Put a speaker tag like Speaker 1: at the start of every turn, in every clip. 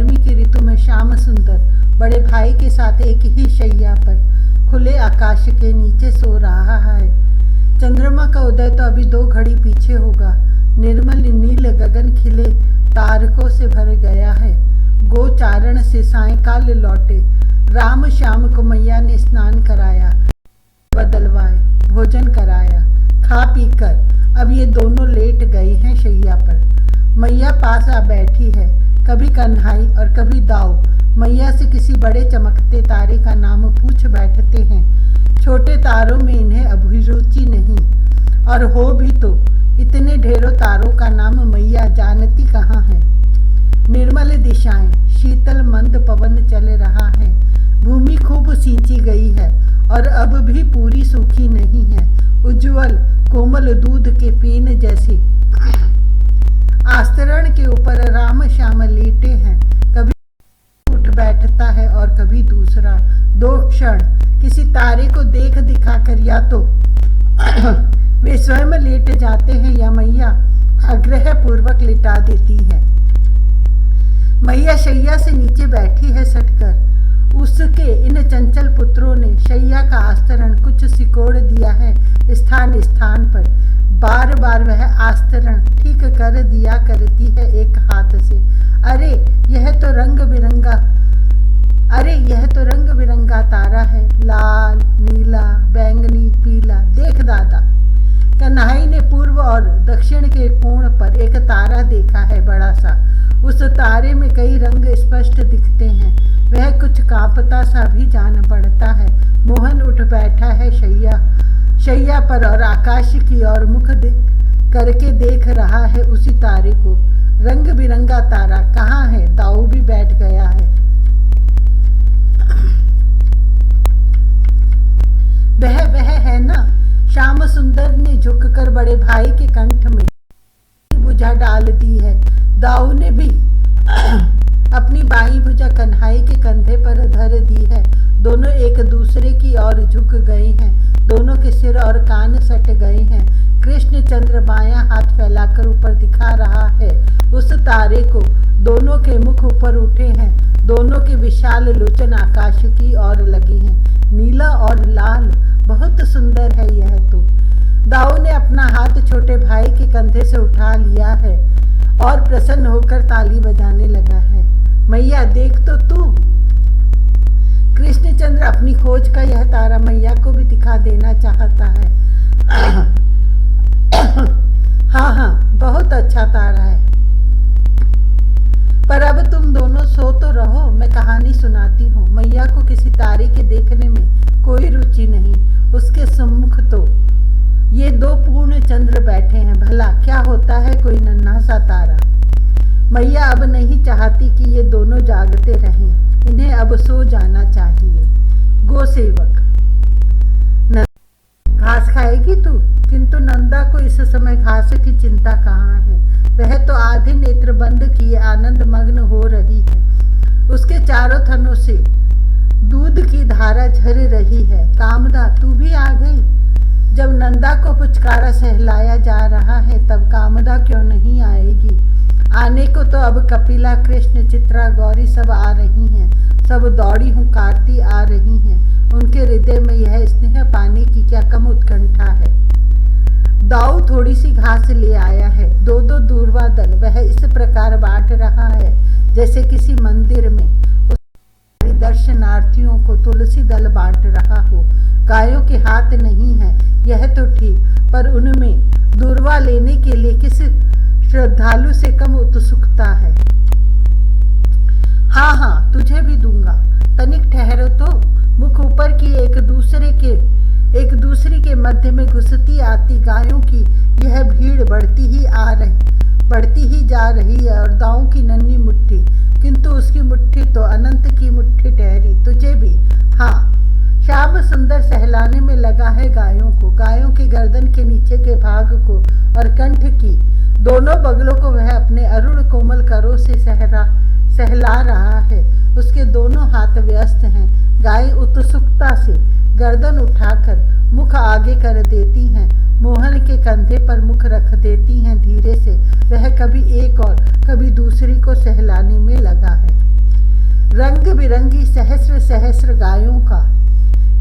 Speaker 1: गर्मी की ऋतु में श्याम सुंदर बड़े भाई के साथ एक ही शैया पर खुले आकाश के नीचे सो रहा है। चंद्रमा का उदय तो अभी 2 घड़ी पीछे होगा। निर्मल नील गगन खिले तारकों से भर गया है। गोचारण से सायंकाल लौटे राम श्याम को मैया ने स्नान कराया, बदलवाए, भोजन कराया। खा पी कर अब ये दोनों लेट गए हैं शैया पर। मैया पास आ बैठी है। कभी कन्हाई और कभी दाऊ मैया से किसी बड़े चमकते तारे का नाम पूछ बैठते हैं। छोटे तारों में इन्हें अभिरुचि नहीं, और हो भी तो इतने ढेरों तारों का नाम मैया जानती कहाँ है। निर्मल दिशाएं, शीतल मंद पवन चल रहा है। भूमि खूब सींची गई है और अब भी पूरी सूखी नहीं है। उज्ज्वल कोमल दूध के पीन जैसे आस्तरण के ऊपर राम श्याम लेटे हैं। कभी उठ बैठता है और कभी दूसरा। 2 क्षण किसी तारे को देख दिखाकर या तो वे स्वयं लेट जाते हैं या मैया आग्रह पूर्वक लिटा देती है। मैया शैया से नीचे बैठी है सटकर। उसके इन चंचल पुत्रों ने शैया का आस्तरण कुछ सिकोड़ दिया है स्थान स्थान पर। बार बार वह आस्तरण ठीक कर दिया करती है एक हाथ से। अरे यह तो रंग बिरंगा तारा है, लाल, नीला, बैंगनी, पीला। देख दादा। कन्हाई ने पूर्व और दक्षिण के कोण पर एक तारा देखा है बड़ा सा। उस तारे में कई रंग स्पष्ट दिखते हैं। वह कुछ कांपता सा भी जान पड़ता है। मोहन उठ बैठा है शैया पर और आकाश की ओर मुख करके देख रहा है उसी तारे को। रंग बिरंगा तारा कहाँ है? दाऊ भी बैठ गया है। वह है ना। श्याम सुंदर ने झुककर बड़े भाई के कंठ में भुजा डाल दी है। दाऊ ने भी अपनी बाईं भुजा कन्हाई के कंधे पर धर दी है। दोनों एक दूसरे की ओर झुक गए हैं। दोनों के सिर और कान सट गए हैं। कृष्णचंद्र बायां हाथ फैलाकर ऊपर दिखा रहा है उस तारे को। दोनों के मुख ऊपर उठे हैं। दोनों के विशाल लोचन आकाश की ओर लगे हैं। नीला और लाल, बहुत सुंदर है यह तो। दाऊ ने अपना हाथ छोटे भाई के कंधे से उठा लिया है और प्रसन्न होकर ताली बजाने लगा है। मैया देख तो तू। कृष्णचंद्र अपनी खोज का यह तारा मैया को भी दिखा देना चाहता है। हाँ, बहुत अच्छा तारा है। पर अब तुम दोनों सो तो रहो, मैं कहानी सुनाती हूँ। मैया को किसी तारे के देखने में कोई रुचि नहीं। उसके सम्मुख तो ये 2 पूर्ण चंद्र बैठे हैं। भला क्या होता है कोई नन्हा सा तारा। मैया अब नहीं चाहती कि ये दोनों जागते रहें। इन्हें अब सो जाना चाहिए। गोसेवक, घास खाएगी तू? किंतु नंदा को इस समय घास की चिंता कहाँ है। वह तो आधे नेत्र बंद किए आनंद मग्न हो रही है। उसके चारों थनों से दूध की धारा झर रही है। कामदा, तू भी आ गई। जब नंदा को पुचकारा सहलाया जा रहा है तब कामदा क्यों नहीं आएगी। आने को तो अब कपिला, कृष्ण, चित्रा, गौरी सब आ रही हैं। सब दौड़ी हुंकारती आ रही हैं। उनके हृदय में यह स्नेह पाने की क्या कम उत्कंठा है। दाऊ थोड़ी सी घास ले आया है। 2 दूरवा दल वह इस प्रकार बांट रहा है जैसे किसी मंदिर में दर्शनार्थियों को तुलसी दल बांट रहा हो। गायों के हाथ नहीं है यह तो ठीक, पर उनमें दूरवा लेने के लिए किस श्रद्धालु से कम उत्सुकता है। हाँ, तुझे भी दूंगा। तनिक ठहरो तो। मुख ऊपर की एक दूसरी के मध्य में घुसती आती गायों की यह भीड़ बढ़ती ही जा रही है। और दाऊ की नन्ही मुट्ठी, किंतु उसकी मुट्ठी तो अनंत की मुट्ठी ठहरी। तुझे भी। हाँ। श्याम सुंदर सहलाने में लगा है गायों के गर्दन के नीचे के भाग को और कंठ की दोनों बगलों को वह अपने अरुण कोमल करों से सहला रहा है। उसके दोनों हाथ व्यस्त हैं। गाय उत्सुकता से गर्दन उठाकर मुख आगे कर देती हैं। मोहन के कंधे पर मुख रख देती हैं धीरे से। वह कभी एक और कभी दूसरी को सहलाने में लगा है। रंग बिरंगी सहस्र सहस्र गायों का।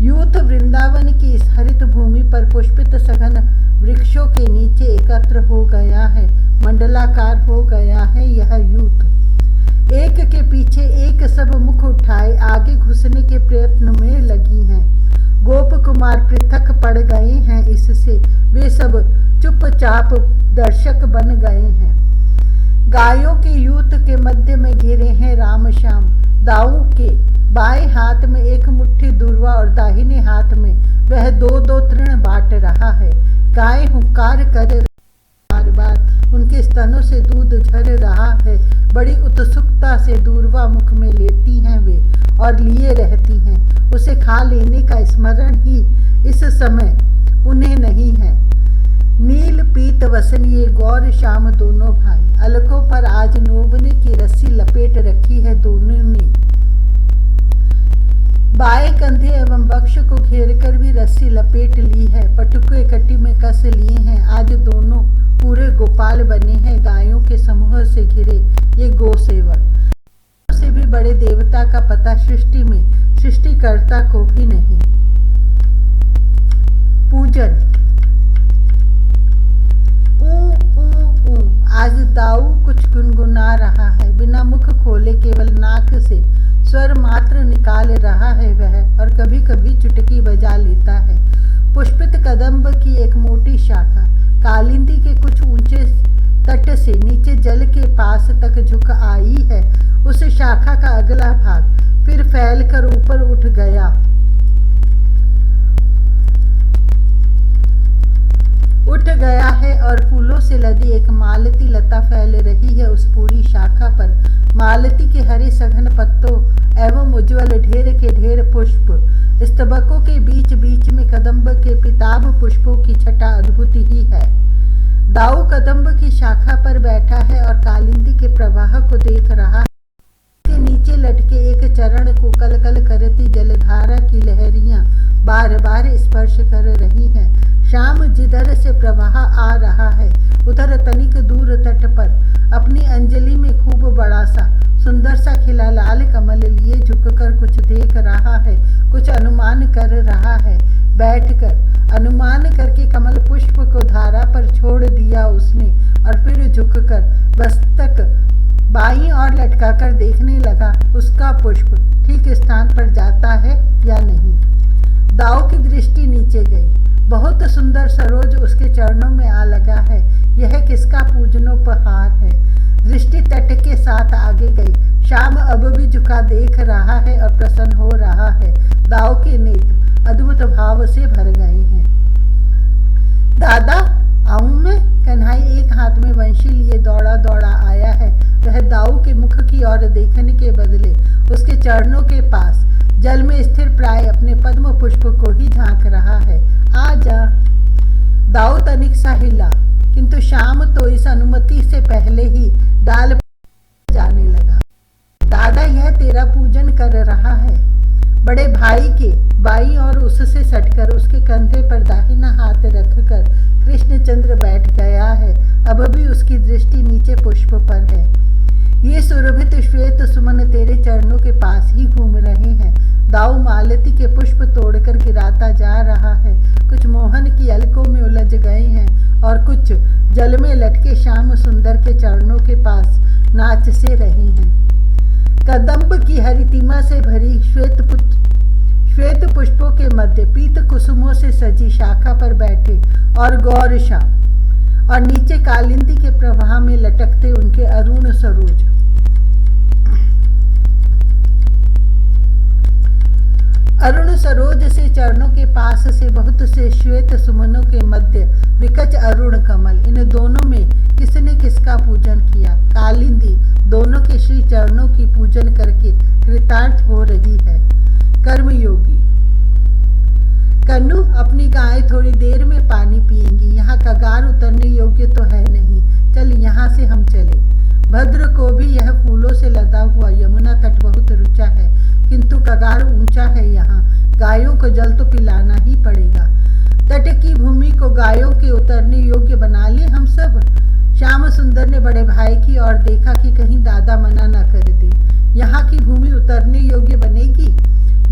Speaker 1: यूथ वृंदावन की इस हरित भूमि पर पुष्पित सघन वृक्षों के नीचे एकत्र हो गया है, मंडलाकार हो गया है यह यूथ। एक के पीछे एक सब मुख उठाए आगे घुसने के प्रयत्न में लगी हैं। गोप कुमार पृथक पड़ गए हैं, इससे वे सब चुपचाप दर्शक बन गए हैं। गायों के यूथ के मध्य में घिरे हैं राम श्याम। दाऊ के बाएं हाथ में एक मुट्ठी दूर्वा और दाहिने हाथ में वह दो दो तृण बांट रहा है। गाय हुंकार कर बार बार उनके स्तनों से दूध झर रहा है। बड़ी उत्सुकता से दूर्वा मुख में लेती हैं वे और लिए रहती हैं। उसे खा लेने का स्मरण ही इस समय उन्हें नहीं है। नील पीत वसन ये गौर श्याम दोनों भाई, अलकों पर आज नोवने की रस्सी लपेट रखी है दोनों ने। बाएं कंधे एवं वक्ष को घेर कर भी रस्सी लपेट ली है। पटुके कटी में कस लिए हैं। आज दोनों पूरे गोपाल बने हैं। गायों के समूह से घिरे ये गोसेवक। से भी बड़े देवता का पता सृष्टि में सृष्टिकर्ता को भी नहीं। पूजन। आज दाऊ कुछ गुनगुना रहा है। बिना मुख खोले केवल नाक से स्वर मात्र निकाल रहा है वह, और कभी कभी चुटकी बजा लेता है। पुष्पित कदम्ब की एक मोटी शाखा कालिंदी के कुछ ऊंचे तट से नीचे जल के पास तक झुक आई है। उस शाखा का अगला भाग फिर फैलकर ऊपर उठ गया है और फूलों से लदी एक मालती लता फैल रही है। उस पूरी शाखा पर मालती के हरे सघन पत्तों एवं उज्ज्वल ढेर के ढेर पुष्प। स्तबकों के बीच बीच में कदम्ब के पिताभ पुष्पों की छटा अद्भुत ही है। दाऊ कदम्ब की शाखा पर बैठा है और कालिंदी के प्रवाह को देख रहा है। के नीचे लटके एक चरण को कलकल करती जलधारा की लहरियां बार बार स्पर्श कर रही हैं। शाम जिधर से प्रवाह आ रहा है उधर तनिक दूर तट पर अपनी अंजलि में खूब बड़ा सा सुंदर सा खिला लाल कमल लिए झुककर कुछ देख रहा है, कुछ अनुमान कर रहा है। बैठकर अनुमान करके कमल पुष्प को धारा पर छोड़ दिया उसने और फिर झुककर मस्तक बाईं ओर लटकाकर देखने लगा उसका पुष्प ठीक स्थान पर जाता है या नहीं। दाऊ की दृष्टि नीचे गई। बहुत सुंदर सरोज उसके चरणों में आ लगा है। यह किसका पूजनोपहार है। दृष्टि तट के साथ आगे गई। शाम अब भी झुका देख रहा है और प्रसन्न हो रहा है। दाऊ के नेत्र अद्भुत भाव से भर गए हैं। दादा आऊं मैं? कन्हई एक हाथ में वंशी लिए दौड़ा दौड़ा आया है। वह दाऊ के मुख की ओर देखने के बदले उसके चरणों के पास जल में स्थिर प्राय अपने पद्म पुष्प को ही झांक रहा है। आजा। दाऊ तनिक सा हिला, किंतु शाम तो इस अनुमति से पहले ही डाल जाने लगा। दादा यह तेरा पूजन कर रहा है। बड़े भाई के बाईं और उससे सटकर उसके कंधे पर दाहिना हाथ रखकर कृष्णचंद्र बैठ गया है। अब भी उसकी दृष्टि नीचे पुष्प पर है। ये सुरभित श्वेत सुमन तेरे चरणों के पास ही घूम रहे हैं। दाऊ मालती के पुष्प तोड़कर गिराता जा रहा है। कुछ मोहन की अलकों में उलझ गए हैं और कुछ जल में लटके श्याम सुंदर के चरणों के पास नाच से रहे हैं। कदम्ब की हरितिमा से भरी श्वेत पुष्पों के मध्य पीत कुसुमों से सजी शाखा पर बैठे और गौर श्याम और नीचे कालिंदी के प्रवाह में लटकते उनके अरुण सरोज। अरुण सरोज से चरणों के पास से बहुत से श्वेत सुमनों के मध्य विकच अरुण कमल। इन दोनों में किसने किसका पूजन किया? कालिंदी दोनों के श्री चरणों की पूजन करके कृतार्थ हो रही है। कर्मयोगी। कन्नू अपनी गाय थोड़ी देर में पानी पिएंगी। यहाँ कगार उतरने योग्य तो है नहीं। चल यहाँ से हम चले। भद्र को भी यह फूलों से लदा हुआ यमुना तट बहुत रुचा है, किंतु कगार ऊंचा है। यहाँ गायों को जल तो पिलाना ही पड़ेगा। तट की भूमि को गायों के उतरने योग्य बना ले हम सब। श्याम सुंदर ने बड़े भाई की ओर देखा कि कहीं दादा मना न कर दे। यहाँ की भूमि उतर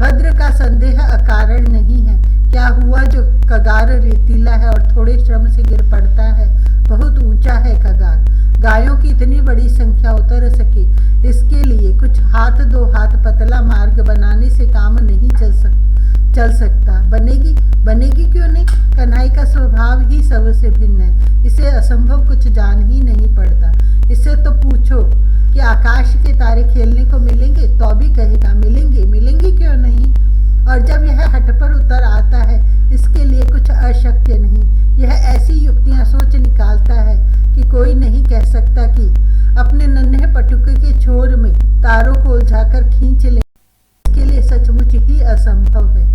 Speaker 1: भद्र का संदेह अकारण नहीं है। क्या हुआ जो कगार रेतीला है और थोड़े श्रम से गिर पड़ता है। बहुत ऊंचा है कगार। गायों की इतनी बड़ी संख्या उतर सके, इसके लिए कुछ हाथ दो हाथ पतला मार्ग बनाने से काम नहीं चल सकता। बनेगी क्यों नहीं। कन्हई का स्वभाव ही सबसे भिन्न है। इसे असंभव कुछ जान ही नहीं पड़ता। इससे तो पूछो कि आकाश के तारे खेलने को मिलेंगे तो भी कहेगा मिलेंगे क्यों नहीं। और जब यह हट पर उतर आता है, इसके लिए कुछ अशक्य नहीं। यह ऐसी युक्तियां सोच निकालता है कि कोई नहीं कह सकता कि अपने नन्हे पटुके के छोर में तारों को उलझाकर खींच ले। इसके लिए सचमुच ही असंभव है।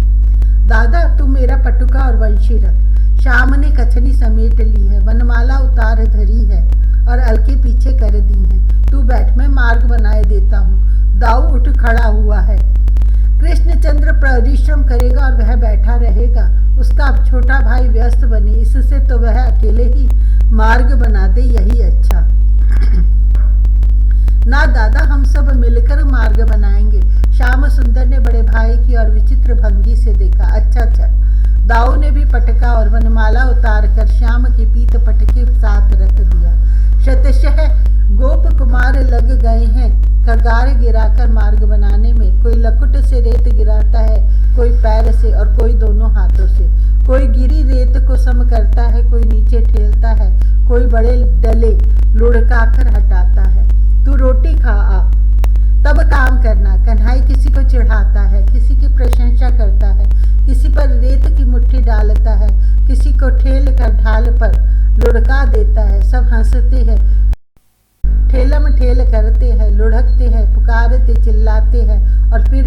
Speaker 1: दादा, तू मेरा पटुका और वंशी रख। श्याम ने कछनी समेट ली है, वनमाला उतार धरी है और अलके पीछे कर दी है। तू बैठ, मैं मार्ग बनाए देता हूँ। दाऊ उठ खड़ा हुआ है। कृष्णचंद्र परिश्रम करेगा और वह बैठा रहेगा। उसका अब छोटा भाई व्यस्त बने, इससे तो वह अकेले ही मार्ग बना दे, यही अच्छा। ना दादा, हम सब मिलकर मार्ग बनाएंगे। श्याम सुंदर ने बड़े भाई की और विचित्र भंगी से देखा। अच्छा। दाऊ ने भी पटका और वनमाला उतार कर श्याम के पीत पटके साथ रख दिया। शतशः गोप कुमार लग गए हैं कगार गिराकर मार्ग बनाने में। कोई लकुट से रेत गिराता है, कोई पैर से और कोई दोनों हाथों से। कोई गिरी रेत को सम करता है, कोई नीचे ठेलता है, कोई बड़े डले लुढ़काकर हटाता है। तू रोटी खा आ, तब काम करना। कन्हई किसी को चिढ़ाता है, किसी की प्रशंसा करता है, किसी पर रेत की मुट्ठी डालता है, किसी को ठेल कर ढाल पर लुढ़का देता है। सब हंसते हैं, ठेलम ठेल करते हैं, लुढ़कते हैं, पुकारते चिल्लाते हैं और फिर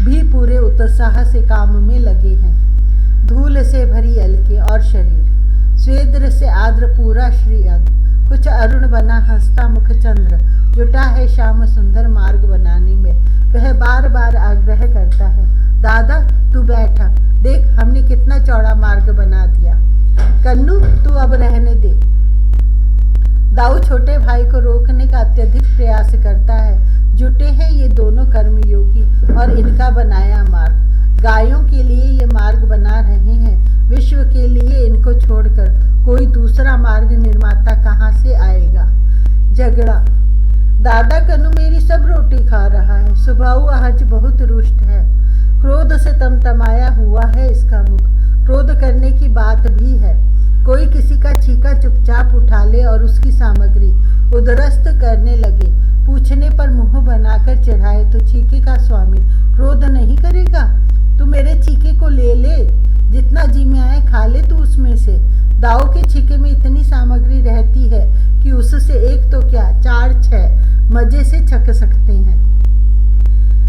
Speaker 1: भी पूरे उत्साह से काम में लगे हैं। धूल से भरी अलके और शरीर, स्वेद्र से आद्र पूरा श्री अंग, कुछ अरुण बना हंसता मुख चंद्र जुटा है श्याम सुंदर मार्ग बनाने में। वह बार बार आग्रह करता है, दादा तू बैठा, देख हमने कितना चौड़ा मार्ग बना दिया। कन्नू, तू अब रहने दे। दाऊ छोटे भाई को रोकने का अत्यधिक प्रयास करता है। जुटे हैं ये दोनों कर्मयोगी और इनका बनाया मार्ग। गायों के लिए ये मार्ग बना रहे हैं, विश्व के लिए इनको छोड़कर कोई दूसरा मार्ग निर्माता कहाँ से आएगा। झगड़ा। दादा, कन्नू मेरी सब रोटी खा रहा है। सुबाऊ आज बहुत रुष्ट है, क्रोध से तमतमाया हुआ है इसका मुख। क्रोध करने की बात भी है। कोई किसी का छीका चुपचाप उठा ले और उसकी सामग्री उदरस्त करने लगे, पूछने पर मुंह बनाकर चढ़ाए तो छीके का स्वामी क्रोध नहीं करेगा। तू मेरे छीके को ले ले, जितना जी में आए खा ले तू उसमें से। दाऊ के छीके में इतनी सामग्री रहती है कि उससे एक तो क्या 4-6 मजे से छक सकते हैं।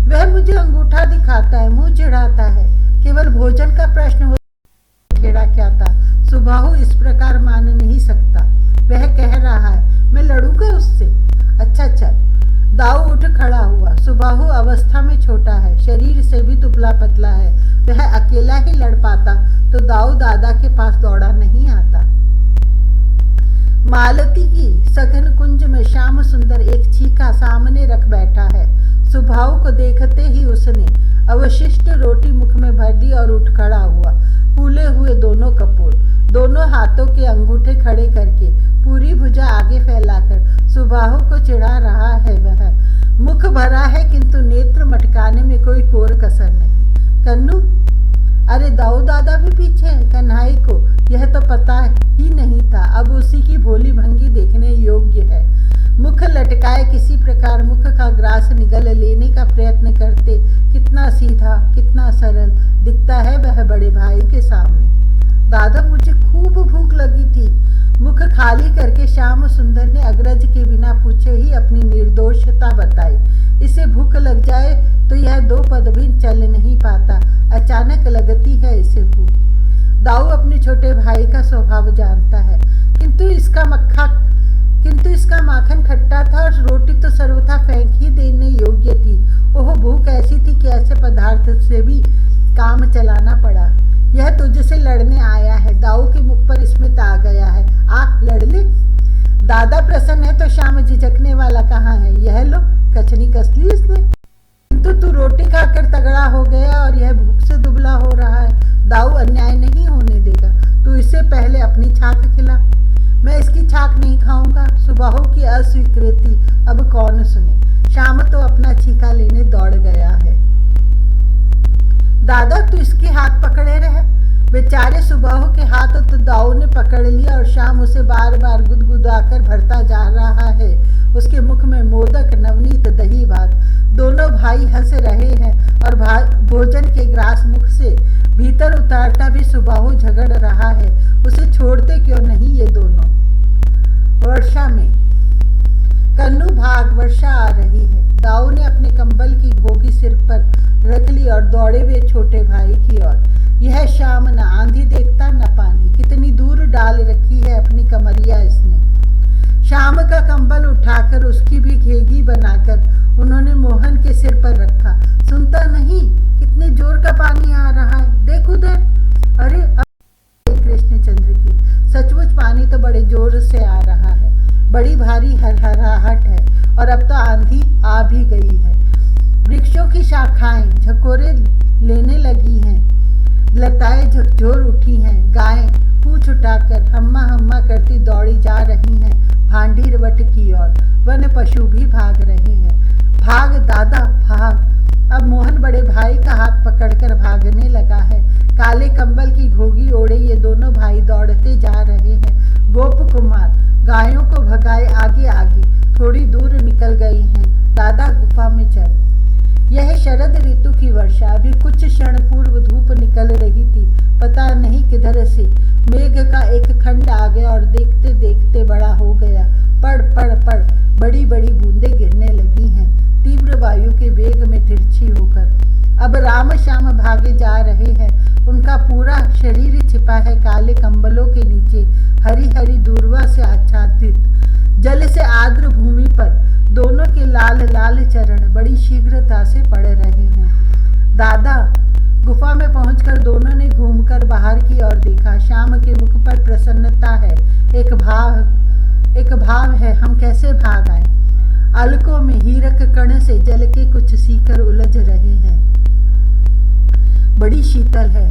Speaker 1: वह मुझे अंगूठा दिखाता है, मुंह चिढ़ाता है। केवल भोजन का प्रश्न हो, खेड़ा क्या था। सुबाहु इस प्रकार मान नहीं सकता। वह कह रहा है मैं लड़ूंगा उससे। अच्छा चल। दाऊ उठ खड़ा हुआ। सुबाहु अवस्था में छोटा है, शरीर से भी दुबला पतला है। वह अकेला ही लड़ पाता तो दाऊ दादा के पास दौड़ा नहीं आता। मालती की सघन कुंज में श्याम सुंदर एक छीका सामने रख बैठा है। सुबाहु को देखते ही उसने अवशिष्ट रोटी मुख में भर दी और उठ खड़ा हुआ। फूले हुए दोनों कपोल, दोनों हाथों के अंगूठे खड़े करके, पूरी भुजा आगे फैलाकर सुबाहु को चिढ़ा रहा है। वह मुख भरा है किंतु नेत्र मटकाने में कोई कोर कसर नहीं। कन्नू, अरे दाऊ दादा भी पीछे हैं। कन्हई को यह तो पता ही नहीं था। अब उसी की भोली भंगी देखने योग्य है। मुख लटकाए किसी प्रकार मुख का ग्रास निगल लेने का प्रयत्न करते कितना सीधा कितना सरल दिखता है वह बड़े भाई के सामने। दादा, मुझे खूब भूख लगी थी। मुख खाली करके श्याम सुंदर ने अग्रज के बिना पूछे ही अपनी निर्दोषता बताई। इसे भूख लग जाए तो यह 2 पद भी चल नहीं पाता, अचानक लगती है इसे भूख। दाऊ अपने छोटे भाई का स्वभाव जानता है, किंतु इसका माखन खट्टा था और रोटी तो सर्वथा फेंक ही देने योग्य थी। ओह, भूख ऐसी थी कि ऐसे पदार्थ से भी काम चलाना पड़ा। यह तुझसे लड़ने आया है। दाऊ के मुख पर स्मित आ गया है। आ, लड़ ले। दादा प्रसन्न है तो श्याम झिझकने वाला कहाँ है। यह लो, कचनी कस ली इसने। किंतु तू रोटी खा खाकर तगड़ा हो गया और यह भूख से दुबला हो रहा है। दाऊ अन्याय नहीं होने देगा। तू इससे पहले अपनी छाक खिला। मैं इसकी छाक नहीं खाऊंगा। सुबाहु की अस्वीकृति अब कौन सुने। श्याम तो अपना छीका लेने दौड़ गया है। दादा तू इसके हाथ पकड़े रहे। बेचारे सुबाहु के हाथ तो दाऊ ने पकड़ लिया और श्याम उसे बार बार गुदगुदाकर भरता जा रहा है। उसके मुख में मोदक, नवनीत, दही भात। दोनों भाई हंस रहे हैं और भोजन के ग्रास मुख से भीतर उतारता भी सुबाहु झगड़ रहा है। उसे छोड़ते क्यों नहीं ये दोनों। वर्षा में कन्नू भाग वर्षा आ रही है। दाऊ ने अपने कंबल की घोगी सिर पर रख ली और दौड़े हुए छोटे भाई की ओर। यह शाम न आंधी देखता न पानी। कितनी दूर डाल रखी है अपनी कमरिया इसने। शाम का कंबल उठाकर उसकी भी घेगी बनाकर उन्होंने मोहन के सिर पर रखा। सुनता नहीं कितने जोर का पानी आ रहा है। देख उधर। अरे कृष्णचंद्र की सचमुच पानी तो बड़े जोर से आ रहा है। बड़ी भारी हरहराहट है और अब तो आंधी आ भी गई है। वृक्षों की शाखाएं झकोरे लेने लगी हैं। लताएं झकझोर उठी हैं। गायें पूंछ उठाकर हम्मा हम्मा करती दौड़ी जा रही हैं भांडीर वट की ओर। वन पशु भी भाग रहे हैं। भाग दादा भाग। अब मोहन बड़े भाई का हाथ पकड़कर भागने लगा है। काले कंबल की घोगी ओढ़े ये दोनों भाई दौड़ते जा रहे हैं। गोप कुमार गायों को भगाए आगे आगे थोड़ी दूर निकल गई हैं। दादा गुफा में चल। यह शरद ऋतु की वर्षा। अभी कुछ क्षण पूर्व धूप निकल रही थी। पता नहीं किधर से मेघ का एक खंड आ गया और देखते देखते बड़ा हो गया। पड़ पड़ पड़ बड़ी बड़ी बूंदें गिरने लगी हैं तीव्र वायु के वेग में तिरछी होकर। अब राम श्याम भागे जा रहे हैं। उनका पूरा शरीर छिपा है काले कंबलों के नीचे। हरी हरी दूर्वा से आच्छादित जल से आर्द्र भूमि पर दोनों के लाल लाल चरण बड़ी शीघ्रता से पड़ रहे हैं। दादा गुफा में पहुंचकर दोनों ने घूमकर बाहर की ओर देखा। श्याम के मुख पर प्रसन्नता है। एक भाव है हम कैसे भाग आए। अलकों में हीरक कण से जल के कुछ सीकर उलझ रहे हैं। बड़ी शीतल है।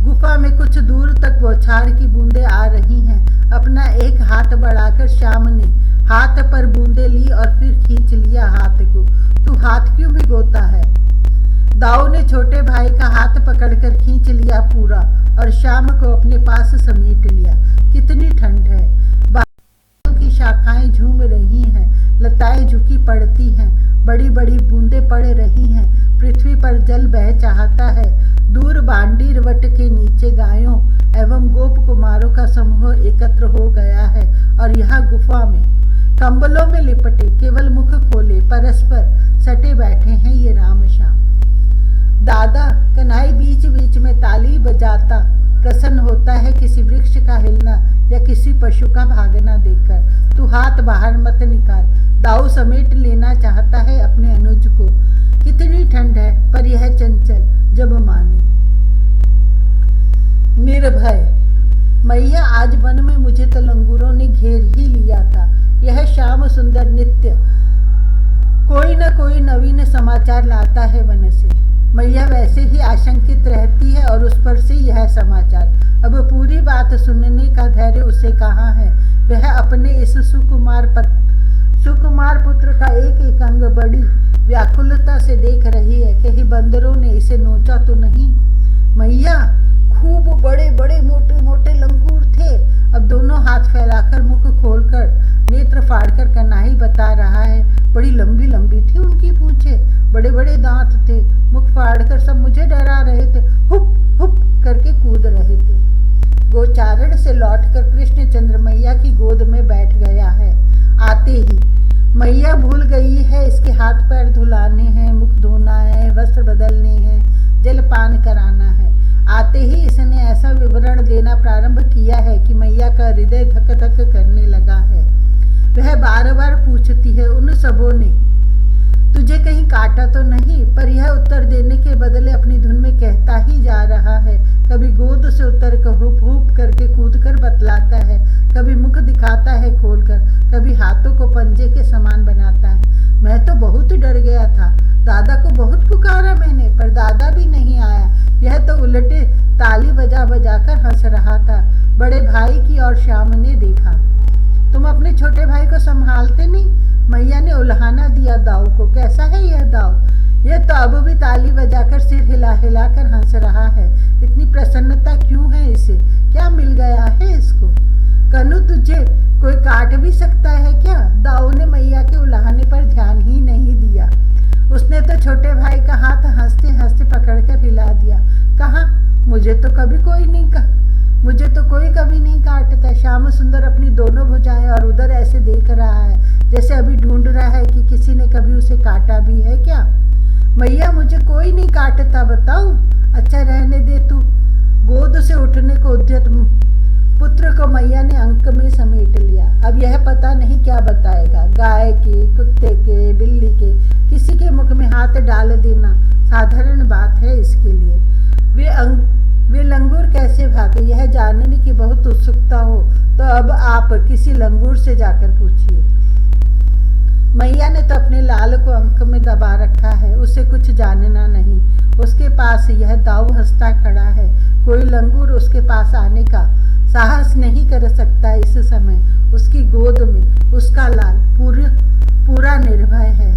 Speaker 1: गुफा में कुछ दूर तक बौछार की बूंदें आ रही हैं। अपना एक हाथ बढ़ाकर श्याम ने हाथ पर बूंदें ली और फिर खींच लिया हाथ को। तू हाथ क्यों भिगोता है। दाऊ ने छोटे भाई का हाथ पकड़कर खींच लिया पूरा और श्याम को अपने पास समेट लिया। कितनी ठंड है। बादलों की शाखाएं झूम रही हैं। लताएं झुकी पड़ती हैं। बड़ी बड़ी बूंदें पड़ रही हैं। पृथ्वी पर जल बह चाहता है। दूर बांडीर वट के नीचे गायों एवं गोप कुमारों का समूह एकत्र हो गया है और यहाँ गुफा में कंबलों में लिपटे केवल मुख खोले परस्पर सटे बैठे हैं ये राम श्याम। दादा कन्हई बीच बीच में ताली बजाता प्रसन्न होता है किसी वृक्ष का हिलना या किसी पशु का भागना देखकर। तू हाथ बाहर मत निकाल। दाऊ समेट लेना चाहता है अपने अनुज को। कितनी ठंड है पर यह चंचल जब माने। निर्भय मैया आज वन में मुझे तो लंगूरों ने घेर ही लिया था। यह श्याम सुंदर नित्य कोई न कोई नवीन समाचार लाता है वन से। मैया वैसे ही आशंकित रहती है और उस पर से यह समाचार। अब पूरी बात सुनने का धैर्य उसे कहाँ है। वह अपने इस सुकुमार पुत्र का एक एक अंग बड़ी व्याकुलता से देख रही है। कहीं बंदरों ने इसे नोचा तो नहीं। मैया खूब बड़े बड़े मोटे मोटे लंगूर थे। अब दोनों हाथ फैलाकर मुख खोलकर नेत्र फाड़कर कन्हई बता रहा है। बड़ी लंबी लंबी थी उनकी पूंछें। बड़े बड़े दांत थे। मुख फाड़कर सब मुझे डरा रहे थे। हुप हुप करके कूद रहे थे। गोचारण से लौटकर कृष्णचंद्र मैया की गोद में बैठ गया है। आते ही मैया भूल गई है इसके हाथ पैर धुलाने हैं, मुख धोना है, वस्त्र बदलने हैं, जलपान कराना है। आते ही इसने ऐसा विवरण देना प्रारंभ किया है कि मैया का हृदय धक धक करने लगा है। वह बार बार पूछती है उन सबों ने तुझे कहीं काटा तो नहीं, पर यह उत्तर देने के बदले अपनी धुन में कहता ही जा रहा है। कभी गोद से उतर कर हुप हुप करके कूद कर बतलाता है, कभी मुख दिखाता है खोलकर, कभी हाथों को पंजे के समान बनाता है। मैं तो बहुत डर गया था। दादा को बहुत पुकारा मैंने पर ताली बजा बजा कर हंस रहा था। बड़े भाई की और श्याम ने देखा। तुम अपने छोटे भाई को संभालते नहीं? मैया ने उल्हाना दिया दाऊ को। कैसा है यह दाऊ? यह तो अब भी ताली बजाकर सिर हिला हिला कर हंस रहा है। इतनी प्रसन्नता क्यों है इसे? क्या मिल गया है इसको? कनु, तुझे कोई काट भी सकता है क्या? दाऊ ने मैया के उल्हाने पर ध्यान ही नहीं दिया। उसने तो छोटे भाई का हाथ हंसते हंसते पकड़कर हिला दिया। कहा, मुझे तो कभी कभी नहीं काटता। श्याम सुंदर अपनी दोनों भुजाएं और उधर ऐसे देख रहा है जैसे अभी ढूंढ रहा है कि किसी ने कभी उसे काटा भी है क्या। मैया, मुझे कोई नहीं काटता, बताऊं? अच्छा रहने दे तू। गोद से उठने को उद्यत पुत्र को मैया ने अंक में समेट लिया। अब यह पता नहीं क्या बताएगा। गाय के, कुत्ते के, बिल्ली के, किसी के मुख में हाथ डाल देना साधारण बात है इसके लिए। वे लंगूर कैसे भागे, यह जानने की बहुत उत्सुकता हो तो अब आप किसी लंगूर से जाकर पूछिए। मैया ने तो अपने लाल को अंक में दबा रखा है, उसे कुछ जानना नहीं। उसके पास यह दाऊ हंसता खड़ा है। कोई लंगूर उसके पास आने का साहस नहीं कर सकता। इस समय उसकी गोद में उसका लाल पूरा निर्भय है।